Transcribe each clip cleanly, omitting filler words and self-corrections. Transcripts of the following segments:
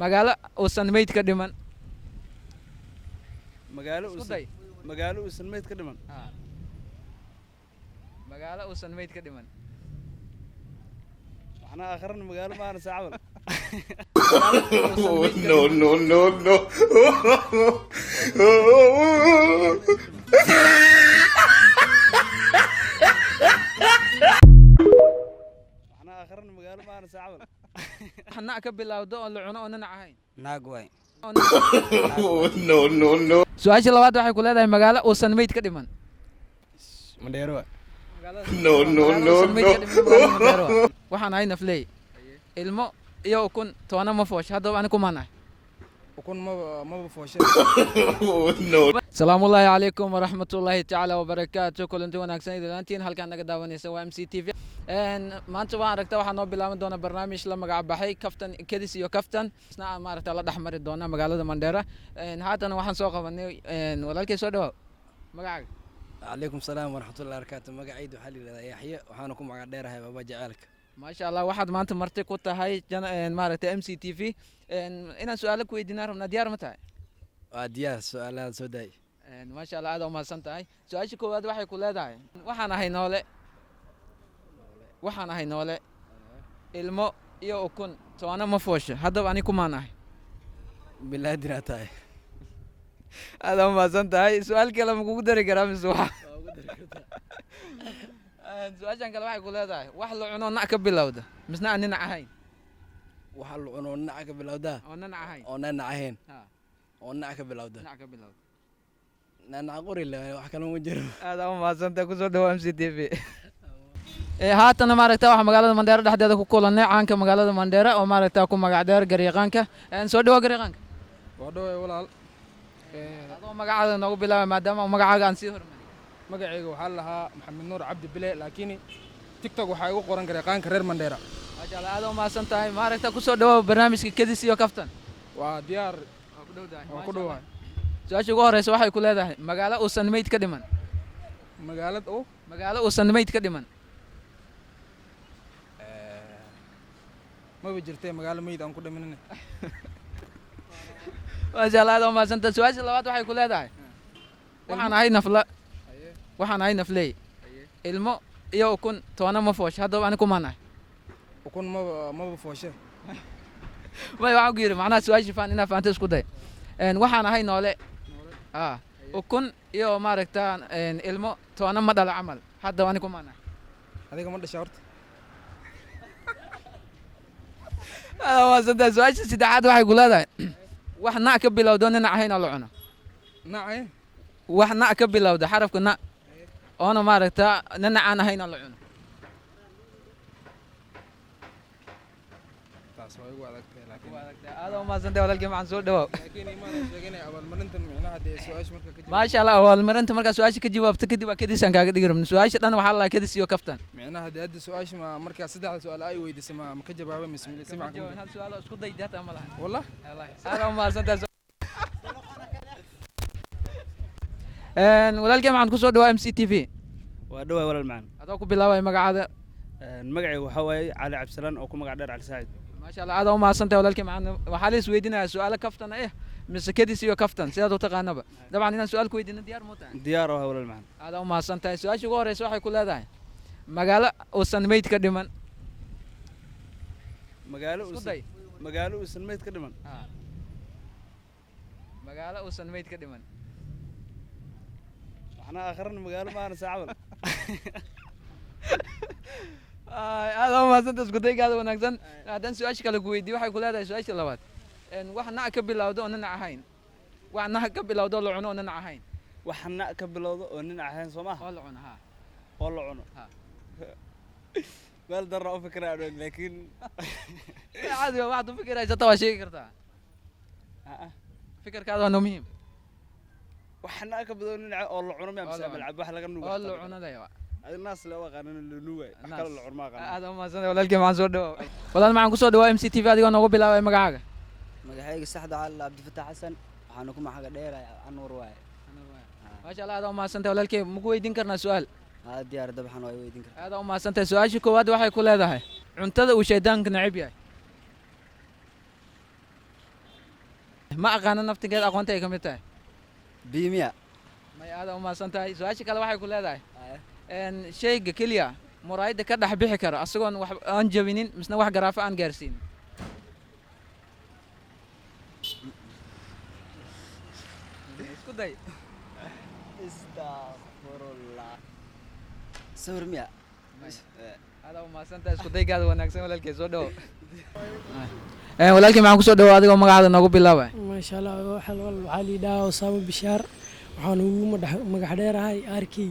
magaalo uusan meyd ka dhiman. magaalo Isku uusan day. magaalo uusan meyd ka dhiman Ah. Magaalo uusan meyd ka dhiman. waxna akhrina magaalo maana saacabal No, no, no, no. waxna akhrina magaalo maana saacabal Waxna ka bilowdo oo la cuno oo nanac ahayn. naag waay No, no, no. Su'aasha labaad waxay ku leedahay magaalo uusan meyd ka dhiman. mandheero waay No, no, no, no. Waxaan ahay nafley. Ilmo iyo ukun toona ma foosh haddaba ani kumaanahay. ukun maba fooshe Salaamu Allaahi calaykum waraxmatullaahi tacaala wabarakaatu. Kulanti wanaagsan idinlaantiin halkaan naga daawanaysa waa MC TV. Maanta waan aragtaa waxaa noo bilaaban doona barnaamij la magac baxay kaftan kedis iyo kaftan isna aan maaragtaa la dhexmari doona magaalada Mandheera. Haatan waxaan soo qabanay walaalkay soo dhawaw magacaaga. calaykum salaam waraxmatullahi wabarakaatu magacaydu waxaa la yidhahdaa yaxye waxaana ku magac dheerahay baba jaceelka maasha allah waxaad maanta marti ku tahay maaragtay MC TV inaan su'aalo ku weydiinaan rabnaa diyaar ma tahay waa diyaar su-aalaha soo daay maasha allah aad u mahadsan tahay su-aasha koowaad waxay ku leedahay waxaan ahay noole ilmo iyo ukun toona ma foosho haddaba ani kumaanahay bilaadinaa tahay aad u mahadsan tahay su-aal kale ma kugu dari karaa mise waxa su-aashan kale waxay ku leedahay wax la cuno nac ka bilowda misna aan ninac ahayn waxa la cuno naca ka bilowdaa oo nanac ahayn oo nanac ahayn Ha, oo naca ka bilowda ninac ka bilowda nanac qori le wax kale ma jiro aad u mahadsantahay kusoo dhawaad MC TV haatana maaragtaa waxaa magaalada Mandheera dhexdeeda ku kulanay caanka magaalada Mandheera oo maaragtaa ku magac dheer garyaqaanka soo dhawaad garyaqaanka waa dhowey walaal adoo magacaada noogu bilaabay maadaama magacaaga aan sii hormarin magacayga waxaa la lahaa maxamed nuur cabdi bile laakiin tiktok waxaa igu qoran gareeqaanka reer mandheera maasha allah aad u mahadsan tahay maaragtaa kusoo dhawaad barnaamijka kedis iyo kaftan waa diyaar waa ku dhowdahay waa ku dhowahay su-aasha ugu horeysa waxay ku leedahay magaalo uusan meyd ka dhiman magaalad oo magaalo uusan meyd ka dhiman maba jirtee magaalo meyd aan ku dhaminina maasha allah aad u mahadsan tahay su-aasha labaad waxay ku leedahay waxaan ahay nafley ilmo iyo ukun toona ma foosh haddaba ani kumaanahay ukun maba fooshe may waxaan ku yidhi macnaha su-aashii faan inaa fahanto isku day waxaan ahay noole ukun iyo maaragtaa ilmo toona ma dhala camal haddaba ani kumaanahay adiga ma dhasha horta aad mahadsantahay su-aasha saddexaad waxay ku leedahay wax nac ka bilowdo ninac ahayn oo la cuno nace wax nac ka bilowda xarafka nac oona maaragtaa ninac aan ahayn oo la cuno taas waa igu adagtay laakiin aad u mahadsantahay walaalkii maxaan soo dhawaaw laakiin imaan sheeganay abaalmarinta micnaha dee su-aasha marka ka jiro maasha allah abaalmarinta markaa su-aasha ka jawaabto kadib waa kedisaan kaaga dhigi rabna su-aasha dhan waxaa la kedis iyo kaftan micnaha dee hadda su-aasha ma markaa saddexda su-aal ay weydiisay ma ka jawaabay mise si fiican hal su-aalo isku daydi hataa ma laha wallah aad u mahadsantahay walaalkii maxaan kusoo dhawaa MC TV waa dhowaa walaal macaan adoo ku bilaabay magacaada magacayga waxaa waaye cali cabdisalaan oo ku magac dheer cali saacid maasha allah aad u mahadsantahay walaalkii maxaan waxaa la isweydiinayaa su-aalo kaftan mise kedis iyo kaftan sidaad u taqaanaba dabcan inaan su-aal ku weydiino diyaar muu tahay diyaar oo ah walaal macaan aad u mahadsantahay su-aasha ugu horeysa waxay ku leedahay magaalo uusan meyd ka dhiman magaalo isku uusan day magaalo uusan meyd ka dhiman magaalo uusan meyd ka dhiman waxna akhrina magaalo maana saacabal aad u mahadsantahay isku daygaada wanaagsan haddaan su-aasha kale ku weydiiyo waxay ku leedahay su-aasha labaad wax nac ka bilowdo oo ninac ahayn wax nac ka bilowdo oo la cuno oo ninac ahayn wax nac ka bilowdo oo nin ahayn soo maaha oo la cuno ha oo la cuno Ha. meel darra u fikraa dhow laakiin caadi waxaad u fikiraysataa waa sheegi kartaa fikirkaada waa noo muhiim wax nac ka bilowdo nin oo la cuno miyaa Oo la mise cuno. malcab wax laga nuugo oo la cunadaya adi naas le u aqaanin la nuugay wax kale la cuno ma aqaanin aad u mahadsantahay walaalkii maxaan soo dhawaa walaal maxaan kusoo dhawaa MC TV adigoo noogu bilaabay magacaaga magacayga saxda cali cabdifataax xasan waxaana ku magaca dheeraya anuur waaye maasha allah aad u mahadsantahay walaalkii maku weydiin karnaa su-aal haa diyaar dabxan waa weydiin kartaa aad u mahadsantahay su-aasha koowaad waxay ku leedahay cuntada uu shaydaanka neceb yahay ma aqaana naftigeeda aqoonta ay ka mid tahay biimiya may aada u mahadsan tahay su-aasha kale waxay ku leedahay shayga keliya muraayadda ka dhex bixi karo asagoon wax aan jabinin misna wax garaafo aan gaarsiinin isku day astaghfirullah sawir miya aada u mahadsan tahay isku daygaada wanaagsan walaalkay soo dhawo walaalkay maxaan kusoo dhawo adigoo magacaada noogu bilaabay maasha allah waxaa liidhahaa Usaama Bishaar waxaan ugu magac dheerahay arkay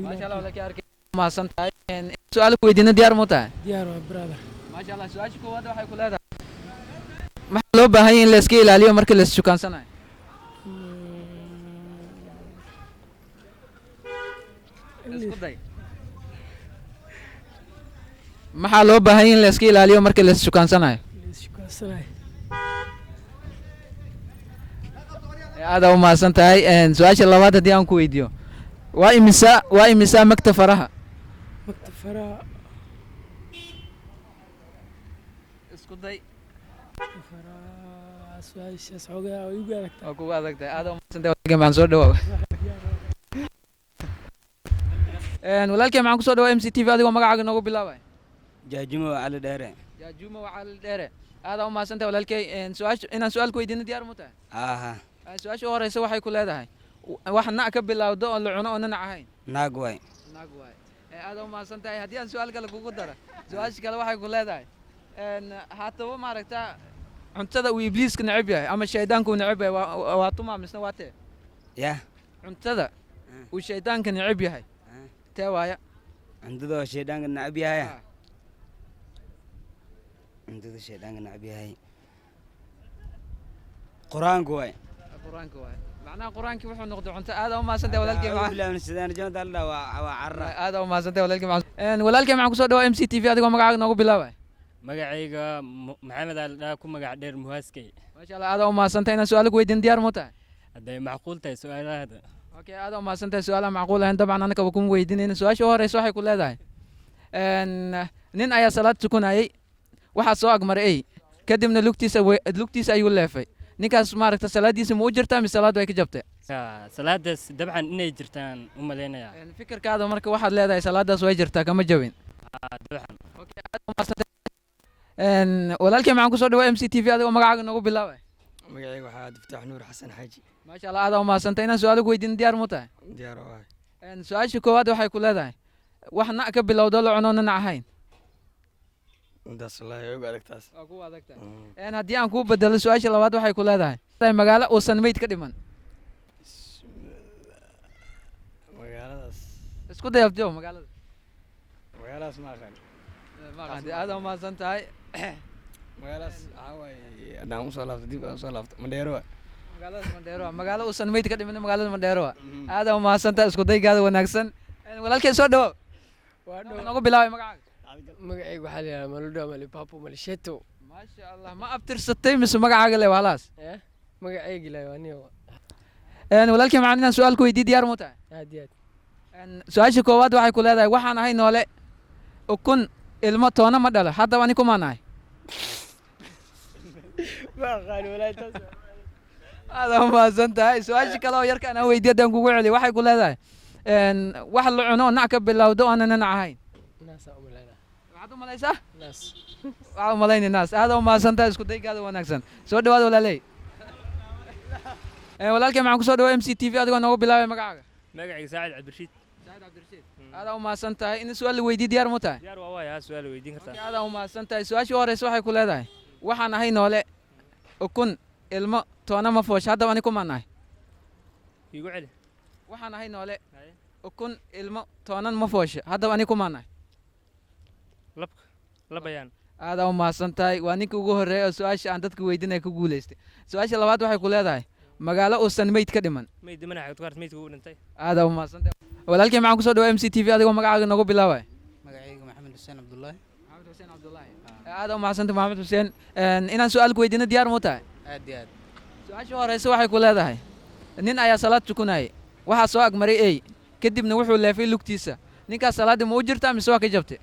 maasha allah walaalkay arkay mahadsan tahay su'aal ku weydiina diyaar mu tahay diyaar waa brother maasha allah su'aasha koowaad waxay ku leedahay maxaa loo baahan yahay in la iska ilaaliyo marka la isjukaansanayo isku day maxaa loo baahan yahay in la iska ilaaliyo marka la isjukaansanayo aada u mahadsan tahay su-aasha labaad haddii aan ku weydiiyo waa imisa magta faraha isku day su-aashaas xoogaa way ugu adagtahay waa kugu adag tahay aada u mahadsan tahay walaalkay maxaan soo dhawaa walaalkay maxaan kusoo dhawaa MC TV adigoo magacaaga noogu bilaabay jaajumo cali dheere jaajumo waa cali dheere aada u mahadsan tahay walaalkay su-aasha inaan su-aal ku weydiino diyaar mu tahay aha su-aasha u horeysa waxay ku leedahay wax na ka bilowdo oo la cuno oo nanac ahayn naag waay naag waay aada u mahadsan tahay haddii aan su-aal kale kugu dara su-aasha kale waxay ku leedahay haataba maaragtaa cuntada uu ibliiska neceb yahay ama shaydaanka uu neceb yahay waa tuma misna waa tee ya cuntada uu shaydaanka neceb yahay tee waaya cuntada oo shaydaanka neceb yahay cuntada shaydaanka neceb yahay quraanku waay quraanka waay macnaha quraankii wuxuu noqday cunto aada u mahadsan tahay walaalkay bilaabna sidaan joonta alla waa carra aada u mahadsan tahay walaalkay walaalkay maxaan kusoo dhawaa MC TV adigoo magacaaga noogu bilaabay magacayga maxamed al dhaa ku magac dheer muhaaskay maasha allah aada u mahadsan tahay inaan su-aal ku weydiin diyaar mu tahay hadday macquul tahay su-aalahaada okay aada u mahadsan tahay su-aalaha macquul ahayn dabcan annakaba kuma weydiinayna su-aasha u horeysa waxay ku leedahay nin ayaa salaad tukanayay waxaa soo agmaray ey kadibna lugtiisa ayuu leefay ninkaas maaragta salaadiisa ma u jirtaa mise salaad way ka jabtay salaadaas dabcan inay jirtaan u malaynayaa fikirkaada marka waxaad leedahay salaadaas way jirtaa kama jabin dabcan okay aada u mahadsan walaalkay maxaan kusoo dhawaa MC TV adigoo magacaaga noogu bilaabay magacayga waxaa Abdifataax Nuur Xasan Xaaji maasha allah aada u mahadsan tahay inaan su-aal ku weydiin diyaar mu tahay diyaar oo ah su-aasha koowaad waxay ku leedahay wax na ka bilowdo la cuno nanac ahayn intaas wallaahi ugu adagtaas waa kugu adag tahay haddii aan kuu bedelo su-aasha labaad waxay ku leedahay magaalo uusan meyd ka dhiman magaaladaas isku day abtiyo magaaladaas ma aqaan aada u mahadsan tahay magaaladaas waxaa waaye haddaan usoo laabto dib aan usoo laabto Mandheero magaalada Mandheero magaalo uusan meyd ka dhiman magaalada Mandheero aada u mahadsan tahay isku daygaada wanaagsan walaalkay soo dhawo waa noogu bilaabay magacaaga magacayga waxaa la yidhaha Maludo Malipapo Malisheto maasha allah ma abtirsatay mise magacaaga le walaas magacayga la waa niyo walaalkay macaan inaan su-aal ku weydiiyo diyaar mu tahay aad iyo aad su-aasha koowaad waxay ku leedahay waxaan ahay noole ukun ilmo toona ma dhala haddaba ani kumaan ahay ma aqaan walaahi taas aada u mahadsan tahay su-aasha kale oo yarkaan aan weydiiyo haddaan kugu celiyo waxay ku leedahay wax la cuno oo nac ka bilowdo oonan nanac ahayn waxaad u malaysaa waxaa u malayni naas aada u mahadsan tahay isku daygaada wanaagsan soo dhawaada walaaley walaalkay maxaan kusoo dhawaa MC TV adigoo noogu bilaabay magacaaga magacayga saacid cabdirashiid aada u mahadsan tahay in su-aal la weydiiyo diyaar mu tahay diyaar waa waaya su-aal weydiin kartaa aada u mahadsan tahay su-aasha u horeysa waxay ku leedahay waxaan ahay noole ukun ilmo toona ma foosha haddaba ani kumaan ahay igu celi waxaan ahay noole ukun ilmo toonan ma foosha haddaba ani kumaan ahay labayaan aada u mahadsan tahay waa ninka ugu horreeya oo su-aasha aan dadka weydiinaya ku guulaystay su-aasha labaad waxay ku leedahay magaalo uusan meyd ka dhiman meydka uu dhintay aada u mahadsan tahay walaalkay maxaan kusoo dhawaa MC TV adigoo magacaaga noogu bilaabay magacayga maxamed xuseen cabdullaahi aada u mahadsan tahay maxamed xuseen inaan su-aal ku weydiino diyaar mu tahay aad iyo aad su-aasha horeysa waxay ku leedahay nin ayaa salaad tukanayay waxaa soo agmaray ey kadibna wuxuu leefay lugtiisa ninkaas salaaddii ma u jirtaa mise waa ka jabtay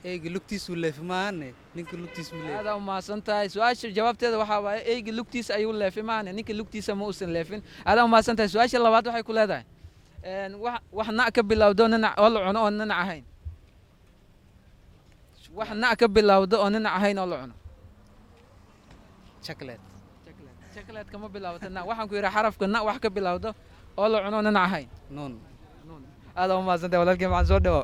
eyga lugtiisu leefmaane ninka lugtiisu leef aada u mahadsan tahay su-aasha jawaabteeda waxaa waaye eyga lugtiisa ayuu leefay maane ninka lugtiisa ma uusan leefin aada u mahadsan tahay su-aasha labaad waxay ku leedahay wax na' ka bilowdo ninac oo la cuno oo ninac ahayn wax na' ka bilowdo oo ninac ahayn oo la cuno chocolate chocolate kama bilowdo na waxaan ku yidhi xarafka na wax ka bilowdo oo la cuno oo ninac ahayn noon aada u mahadsan tahay walaalkii maxaan soo dhawo